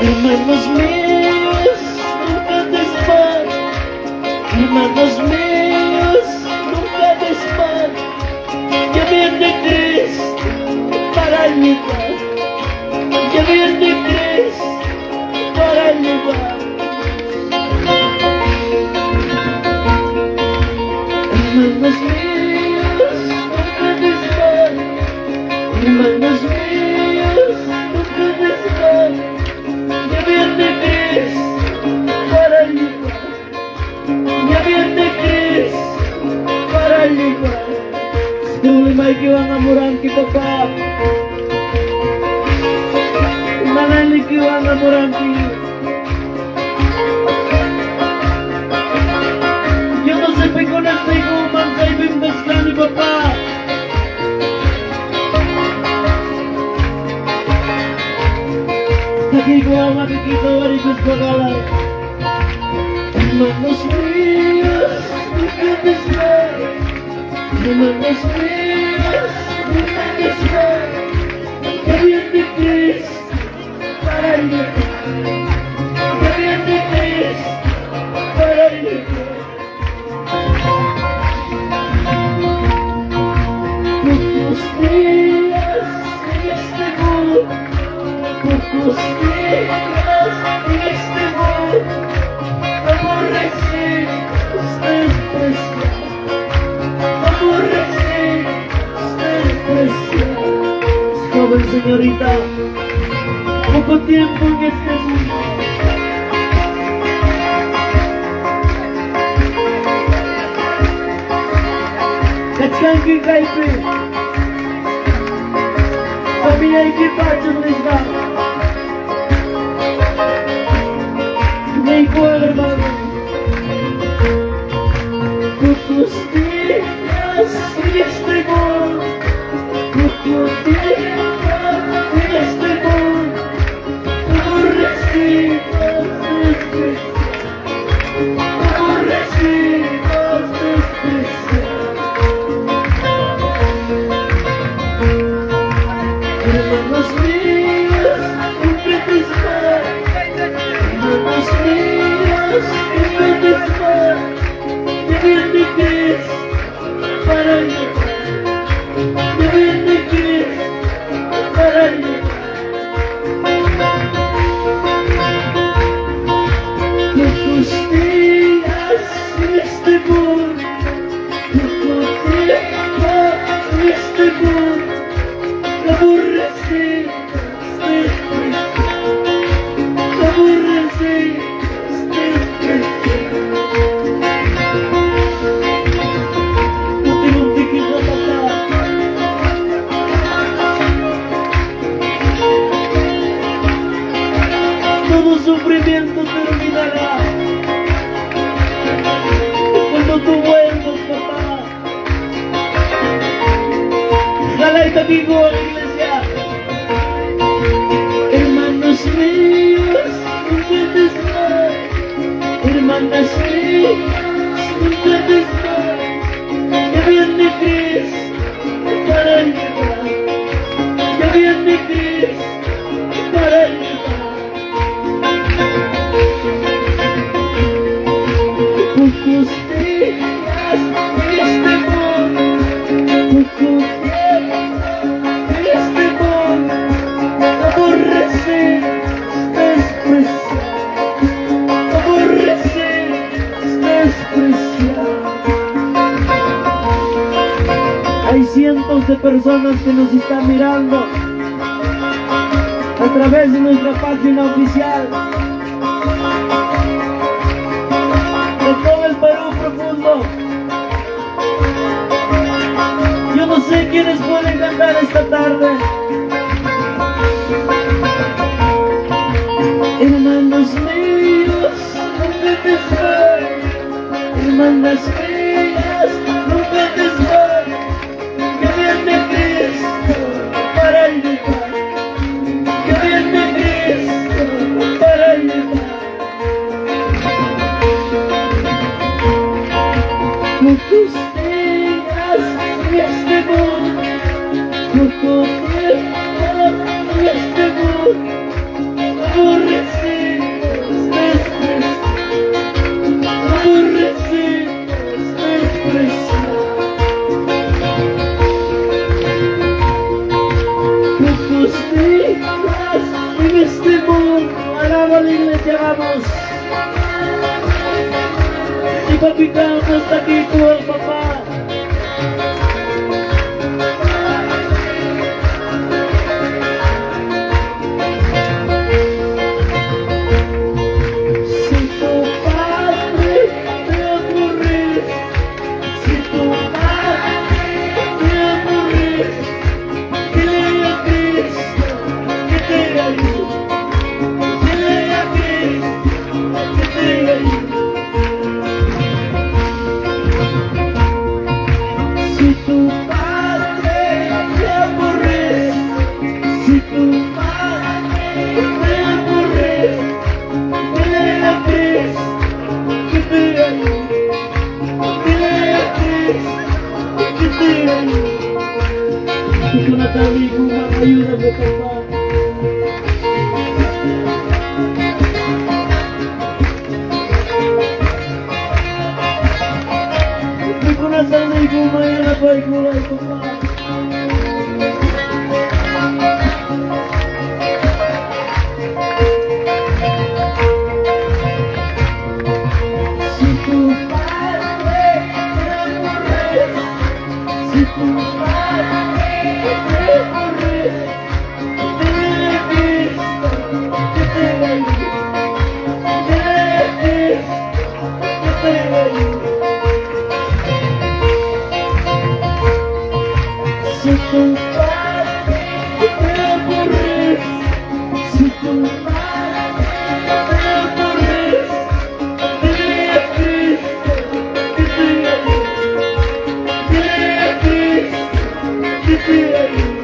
Hermanos míos, nunca desmayen. Hermanos míos, nunca desmayen. Ya viene Cristo para ayudar. Ya viene Cristo para ayudar. Hermanos míos, nunca desmayen. Hermanos míos, nunca desmayen. Ya viene Cristo para ayudar. Ya viene Cristo para ayudar. Sekarang may kiwangamuran kita pa. Manali kiwangamuran kita. Yo no sé pe con este human kay bimbas ka ni Papa. Lagi ko ang makikita wari Diyos pagalan. Hermanos míos, nunca desmayen. Hermanos míos, nunca desmayen. Ya viene Cristo para ayudar. Ya viene Cristo para ayudar. Pocos días en este mundo. Pocos días en este mundo. Aborrecidos, despreciados. Aborrecidos, despreciados. Joven señorita, poco tiempo en este mundo. Kacangki kaipi. Kami ay kipacong nisa. May ko hermano. Pocos días en este mundo. Pocos días en este mundo. Aborrecidos, despreciados. Aborrecidos, despreciados. Hermanos míos, nunca desmayen. Hermanos míos, nunca desmayen. Ya viene Cristo para ayudar. Ya viene Cristo para ayudar. Pocos días en este mundo. Pocos días en este mundo. Aborrecidos, despreciados. Aborrecidos, despreciados. Unti-unti kita patah. Todo sufrimiento terminará cuando tú vuelvas, papá. Ojalá y te digo, iglesia. Hermanos míos, nunca desmayen. Hermanas mías, nunca desmayen. Ya viene Cristo para ayudar. Ya viene Cristo para ayudar. Pocos días en este mundo. Pocos días en este mundo. Aborrecidos, despreciados. Aborrecidos, despreciados. Hay cientos de personas que nos están mirando a través de nuestra página oficial. De todo el Perú profundo. Yo no sé quiénes pueden cantar esta tarde. Hermanos míos, nunca desmayen. Hermanas mías, nunca desmayen. Ya viene Cristo para ayudar. Ya viene Cristo para ayudar. Pocos días en este mundo. Pocos días en este mundo. Aborrecidos. a la iglesia, vamos. Y papicamos aquí con el papá. Si tu padre te aburres, si tu madre te aburres, dile a Cristo que te ayude. Dile a Cristo que te ayude. Si tu padre te aburres, si tu madre te aburres, dile a Cristo que te ayude. Dile a Cristo que te ayude. Y con la tabica, ayúdame, papá. Y con la tabica, ayúdame, papá. Si tu padre te aburres, si tu madre te aburres, dile a Cristo que te ayude. Dile a Cristo que te ayude. Si tu padre te aburres, si tu madre te aburres, dile a Cristo que te ayude. Dile a Cristo que te ayude.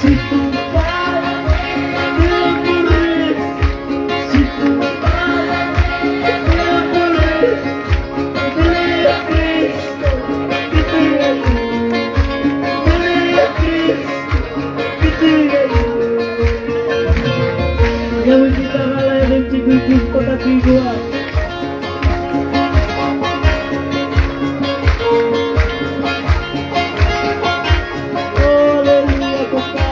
Si tu padre te aburres, si tu madre te aburres, dile a Cristo que te ayude. Dile a Cristo que te ayude. Ya voy a quitar a la herencia y Cristo aquí igual. Aleluya, papá.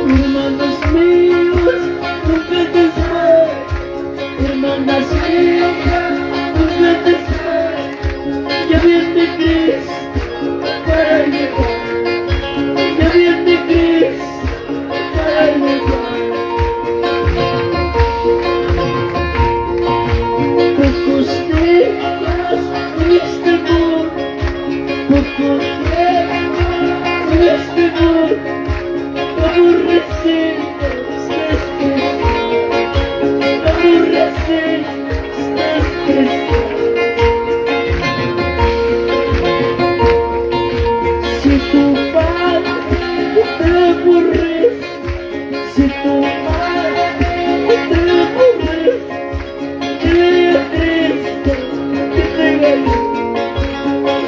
Hermanos míos, nunca te esperes. Hermanas mías, nunca te esperes. Ya viene Cristo para llevar. Ya viene Cristo para llevar. Pocos días en este mundo, poco tiempo en este mundo, aborrecidos si tu padre te aburres, si tu madre te aburres, dile a Cristo que te ayude.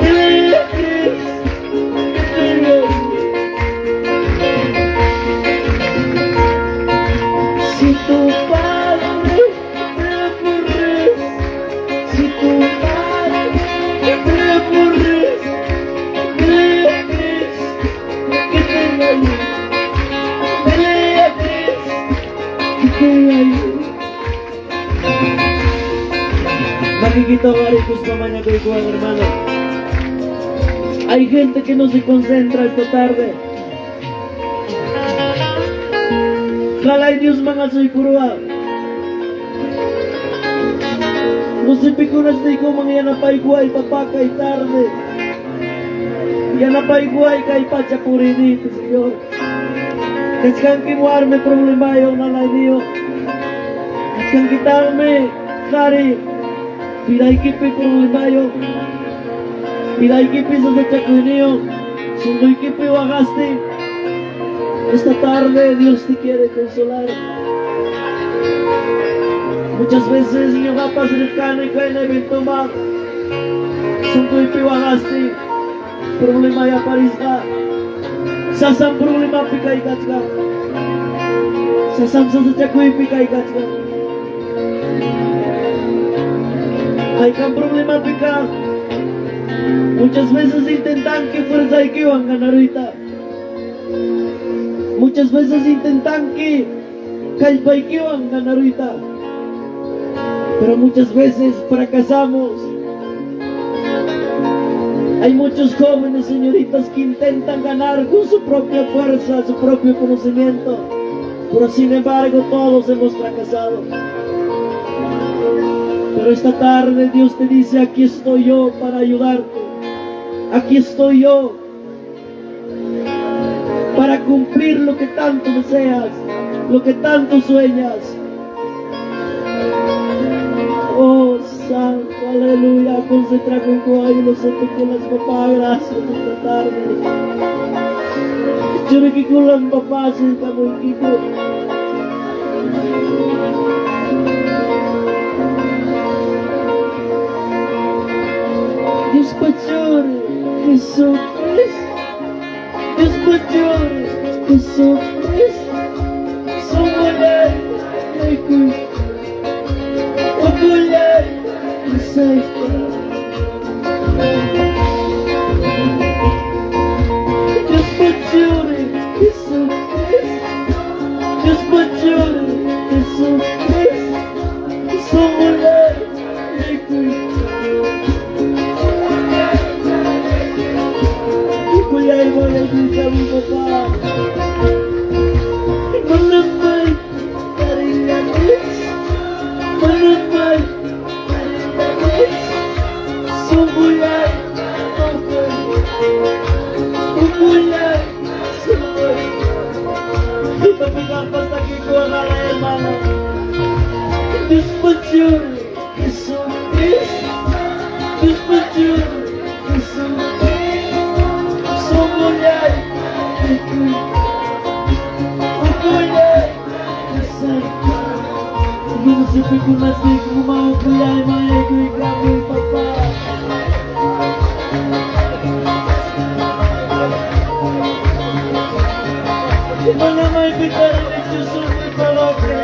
Dile a Cristo que te ayude. Si tu padre te aburres, si tu madre te aburres, dile a Cristo que te ayude. Dile a Cristo que te ayude. Makikita ko rin gusto naman niya kay Juan, hermano. Hay gente que no se concentra esta tarde. Kalay Diyos mga soy puruwa. Musipikunas di ko mga yanapay guay papakay tarde. Yanapay guay kay pachapuri dito, Señor. Kaskan kimuarme problema yung nalay niyo. Kaskan kitarme, sari. Pilay kipi problema yung. Pilay kipi sa sachakoy niyo. Sundoy kipi wakasti. Esta tarde Dios te quiere consolar. Muchas veces niyo kapas cercano y kay na evento mak. Sundoy piwakasti. Problema ya paris ka. Sasam problema pikay kachka. Sasam sa sachakoy pikay kachka. Hay kan problematika. Muchas veces intentan que fuerza y que van a ganar ahorita. Muchas veces intentan que calpa y que van a ganar ahorita. Pero muchas veces fracasamos. Hay muchos jóvenes, señoritas, que intentan ganar con su propia fuerza, su propio conocimiento. Pero sin embargo todos hemos fracasado. Pero esta tarde Dios te dice: aquí estoy yo para ayudarte. Aquí estoy yo para cumplir lo que tanto deseas, lo que tanto sueñas. Oh, Santo, aleluya. Concentra con cuál lo siento con las papás. Gracias esta tarde. Yo que con las papás estamos aquí. Dios mayor, Jesús Cristo. Dios mayor, Jesús Cristo. Somos la Cristo. Ocullar, Jesús. Dios mayor, Jesús Cristo. Dios mayor, Jesús Cristo. Somos la Cristo. Ay, voy a gritar a mi papá. Manamay, Cariñanis. Manamay, Cariñanis. Sumulay, Umulay, Sumulay. Y papigas hasta aquí con la hermana. Dios mayor, Jesús Cristo. Dios mayor, Jesús Cristo. Mulher, mulher, eu não sei porque eu nasci como uma mulher, mãe, eu e meu papai. Mana mãe que quer que eu sou muito coloque.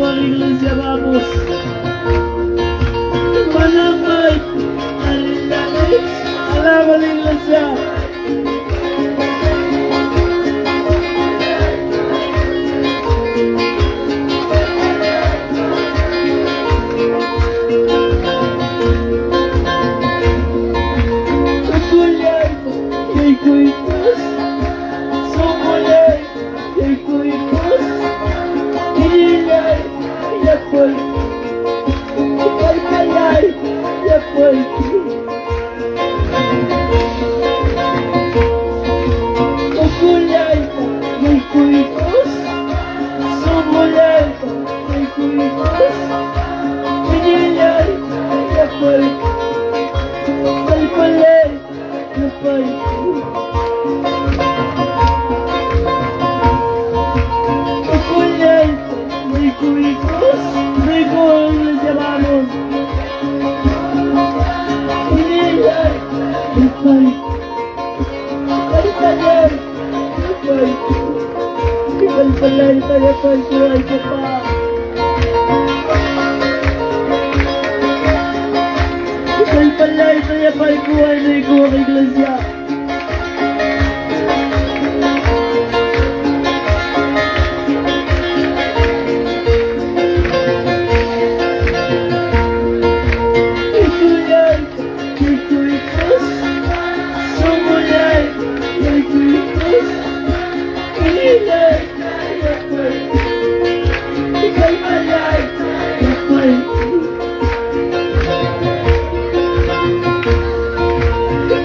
Iglesia, vamos. Manamay, alaba la iglesia.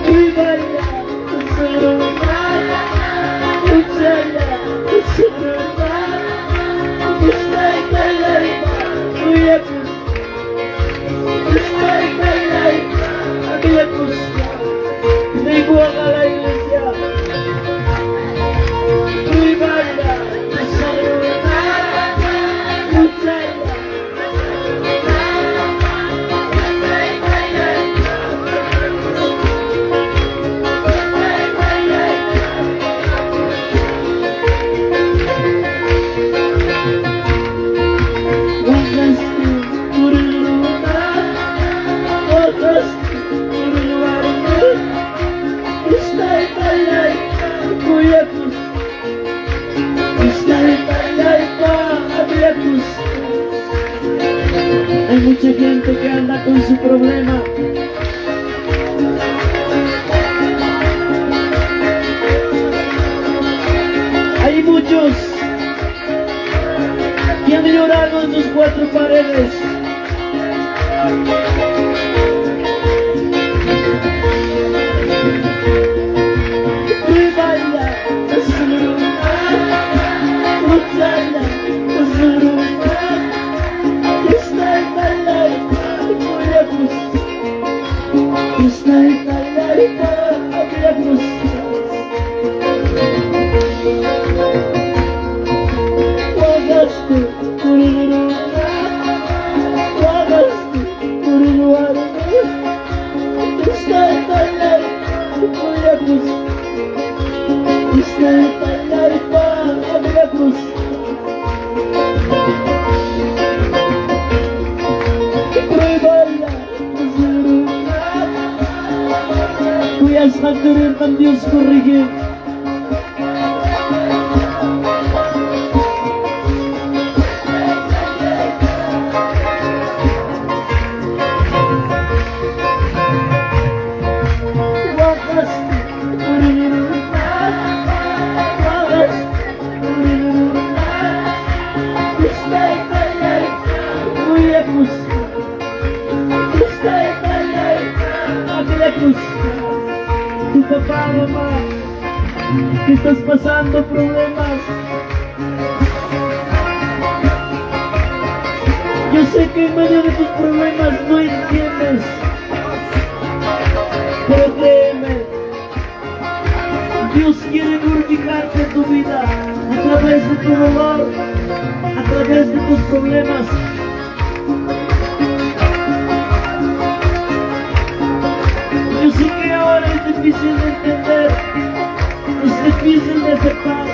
Viva mucha gente que anda con su problema. Hay muchos que han llorado en sus cuatro paredes. Hadirin Dios corrige. Tu papá, mamá, que estás pasando problemas. Yo sé que en medio de tus problemas no entiendes, pero créeme, Dios quiere glorificarte tu vida a través de tu dolor, a través de tus problemas. Yo sé que ahora es difícil de entender, es difícil de aceptar.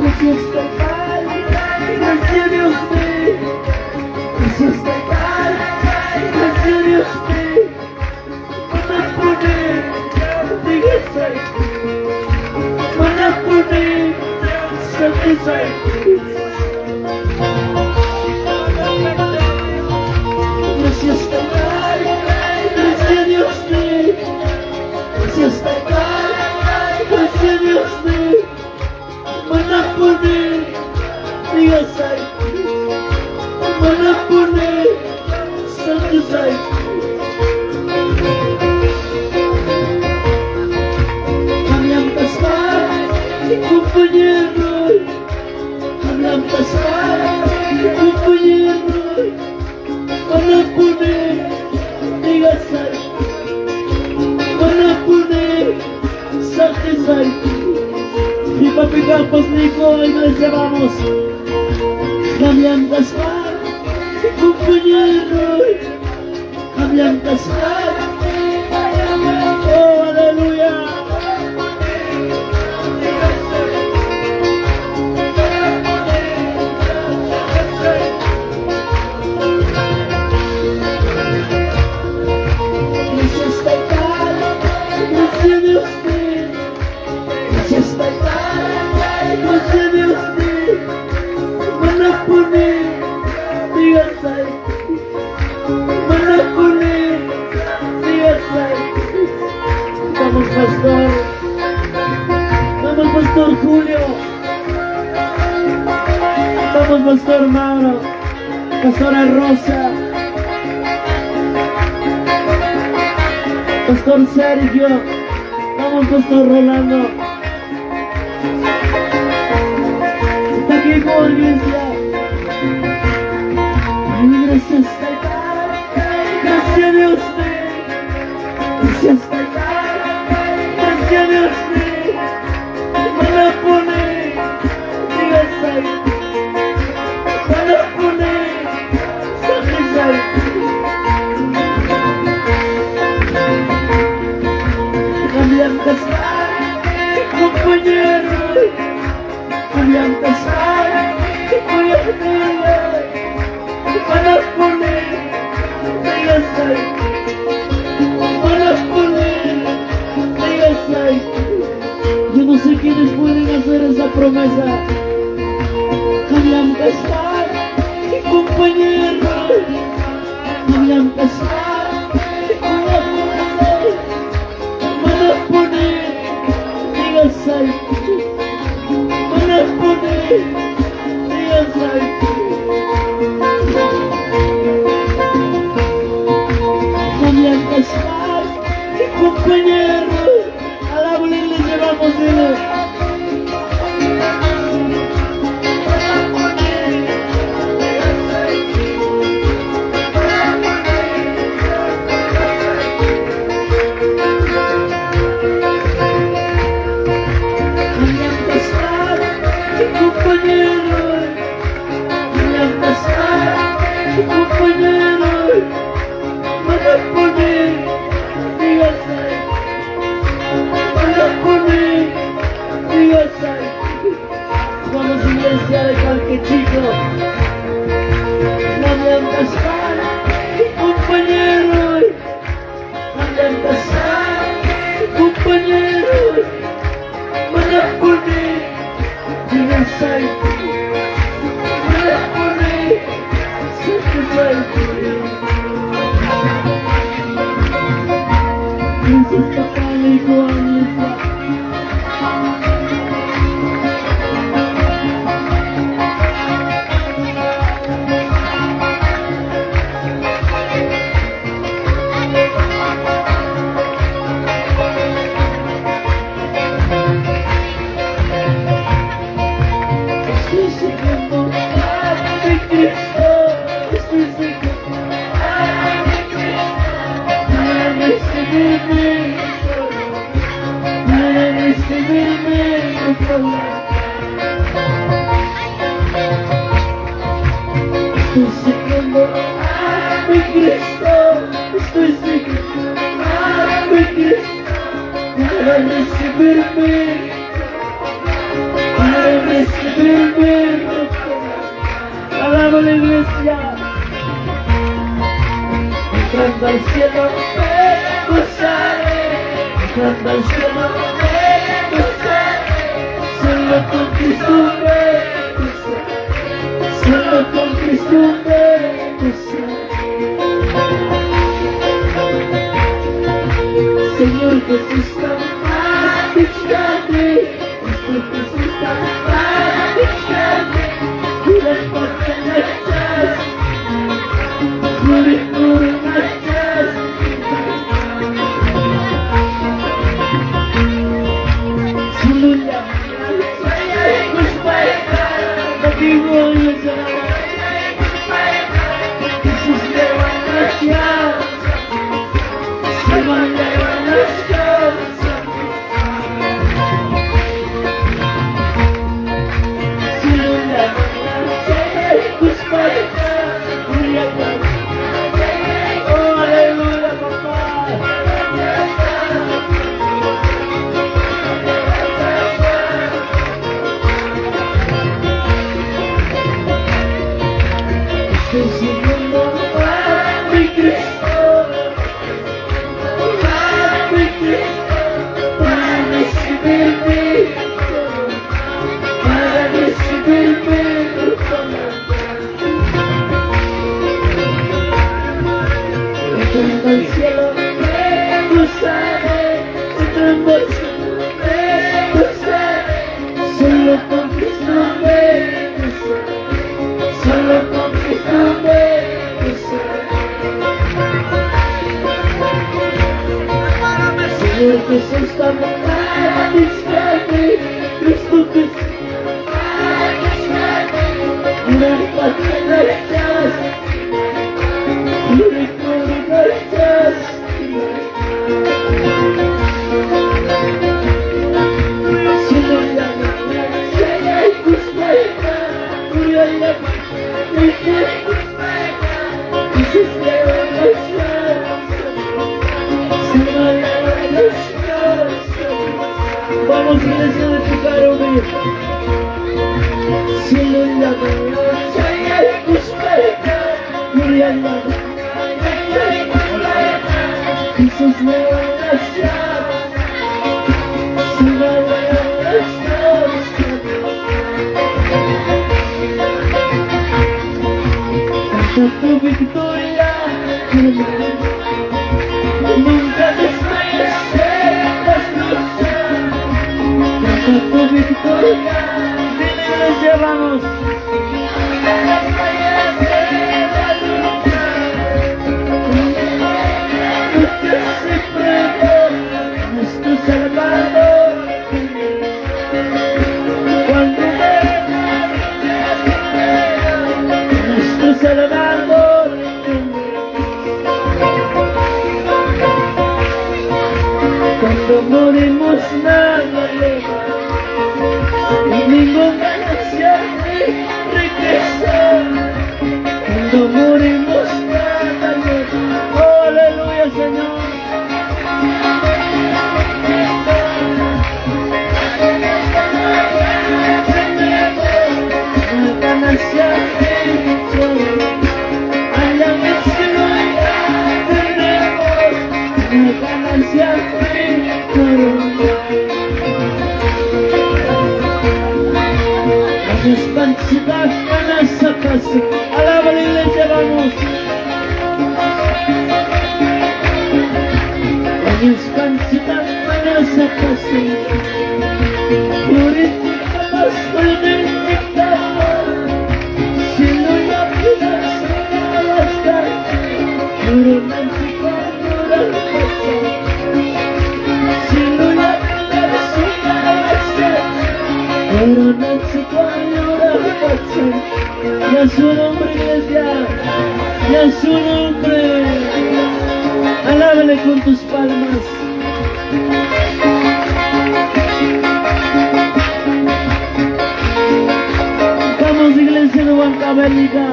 Gracias, Padre, gracias a Dios, gracias, Padre, gracias a Dios, van a poner, dígase, van a poner, satisfacción. Gracias, Padre, gracias a Dios, gracias, Padre, gracias a Dios, van a poner, dígase, van a poner, satisfacción. Kalian pasar, compañero, kalian pasar, compañero, van a poner, dígase, van a poner, satisfacción. Y papi Campos Nico, y nos llevamos, kalian pasar, compañero, kalian pasar, oh, aleluya. Vamos, pastor. Vamos, pastor Julio. Vamos, pastor Mauro. Pastora Rosa. Pastor Sergio. Vamos, pastor Rolando. Está aquí con iglesia. Ay, gracias, gracias a Dios. Gracias, gracias a Dios. Van a poner, dígase, van a poner, satisfacción. Cambian casar, compañero, cambian casar, voy a poner, van a poner, dígase, van a poner, dígase. Yo no sé quién ayon sa promesa. Kanyang kasal, si kumpanyero. Kanyang kasal, si kumpanyero. Manapunin, igasay ko. Manapunin, igasay ko. Kanyang kasal, si kumpanyero. Alam mo nila siya ba mo sila? Vamos a iglesia de cualquier chico. Nadie a pasar, compañero. Nadie a pasar, compañero. Mana puni, jangan saya. Mana puni, sakit saya. Yesus sekali kuasa. Estoy siguiendo a mi Cristo, estoy siguiendo a mi Cristo, para recibirme, alaba la iglesia, entrando al cielo me gozaré, entrando al cielo me gozaré, solo con Cristo me gozaré. Solo con Cristo me gozaré. Señor Jesús, caprichate. Señor Jesús, caprichate. Cura por marchas. Cura por marchas. Solo la pues para vivo yo Jesús le va a gracias, se va a llevar las cosas. Si no le gracias, pues para oh, aleluya, papá. Estoy siguiendo a mi Cristo, para recibirme, entrando al cielo me gozaré, entrando al cielo me gozaré, solo con Cristo me gozaré. Solo con Cristo me gozaré. Señor Jesús, caprichate. Cristo Jesús, una paz que marchas. Una marchas. Solo la marcha y gustará. Jesús le va a marchar. Se va a marchar. Vamos iglesia de tocarme. Solo la marcha y gustará. Jesús le va a marchar. Se va a marchar. alabamos. Nuestro Salvador, cuando nuestro Salvador, cuando morimos nada llega y ninguna ganancia de riqueza. Cuando morimos nada llega. Oh, aleluya, Señor. Alaba la iglesia, vamos. Y a su nombre, iglesia, y a su nombre, alábale con tus palmas. Vamos, iglesia de Huancavelica.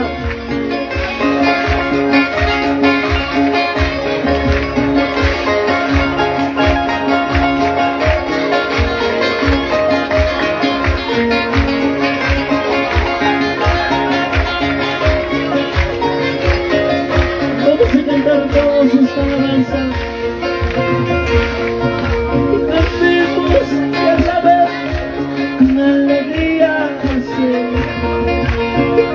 Todos esta alabanza. Cantemos y alabemos con alegría al Señor.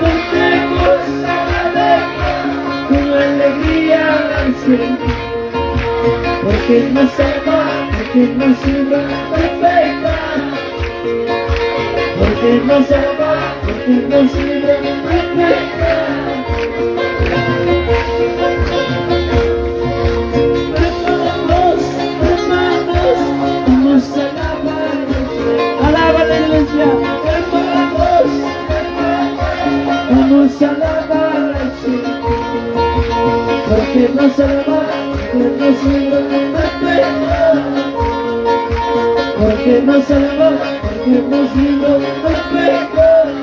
Cantemos y alabemos con alegría al Señor. Porque nos salva, porque nos libra del pecado. Porque nos salva, porque nos libra del pecado. Alaba la iglesia, vamos a alabar al Señor, porque nos salva, porque nos libra del pecado, porque nos salva, porque nos libra del pecado.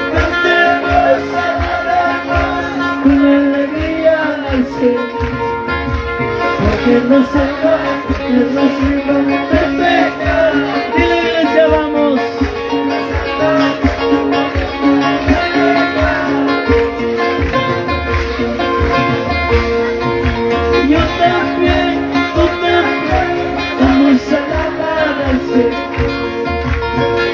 Cantemos y alabemos con alegría al Señor. Porque nos salva, porque nos libra del pecado. Y la iglesia, vamos. Yo también, tú también, vamos a alabar al Señor.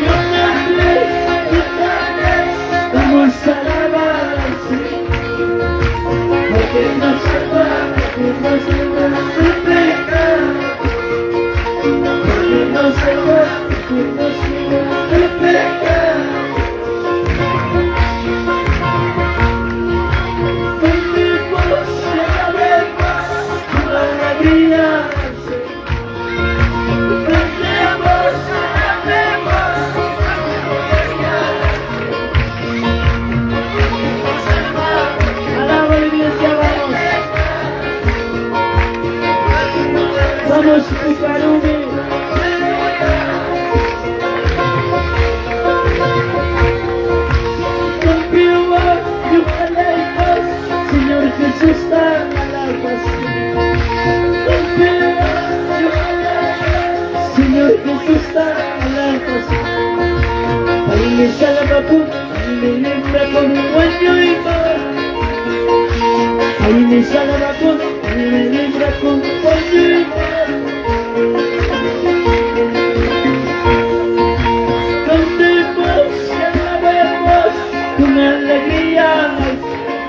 Yo también, tú también, vamos a alabar al Señor. Porque nos salva, porque nos libra del pecado. Porque nos salva, porque nos libra del pecado. Cantemos y alabemos con alegría al Señor. Cantemos y alabemos con alegría al Señor. Alaba la iglesia, vamos. Vamos, Pucarumi. Señor Jesús está a la pasión. Señor Jesús está a la pasión. Ahí me salva, ahí me libra con un dueño y mar. Ahí me salva, ahí me libra con un dueño y mar. Cantemos y alabemos con alegría,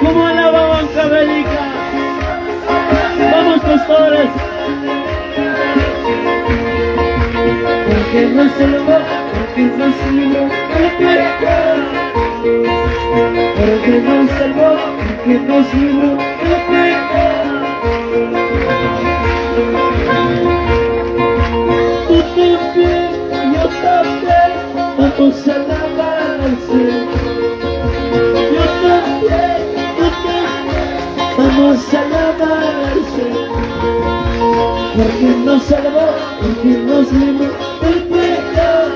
como alaba Huancavelica. porque nos salvó, porque nos libró del pecado, porque nos salvó, porque nos libró del pecado. Tú también, yo también, vamos a alabarse. Yo también, tú también, vamos a alabarse. Porque nos salvó, porque nos libró del pecado,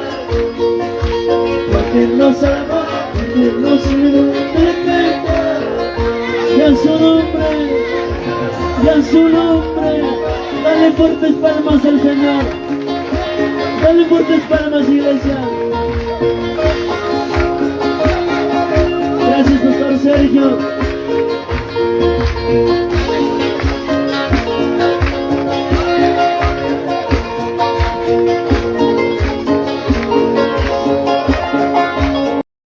porque nos salvó, porque nos libró del pecado. Y a su nombre, y a su nombre, dale fuertes palmas al Señor, dale fuertes palmas, iglesia. Gracias, Pastor Sergio.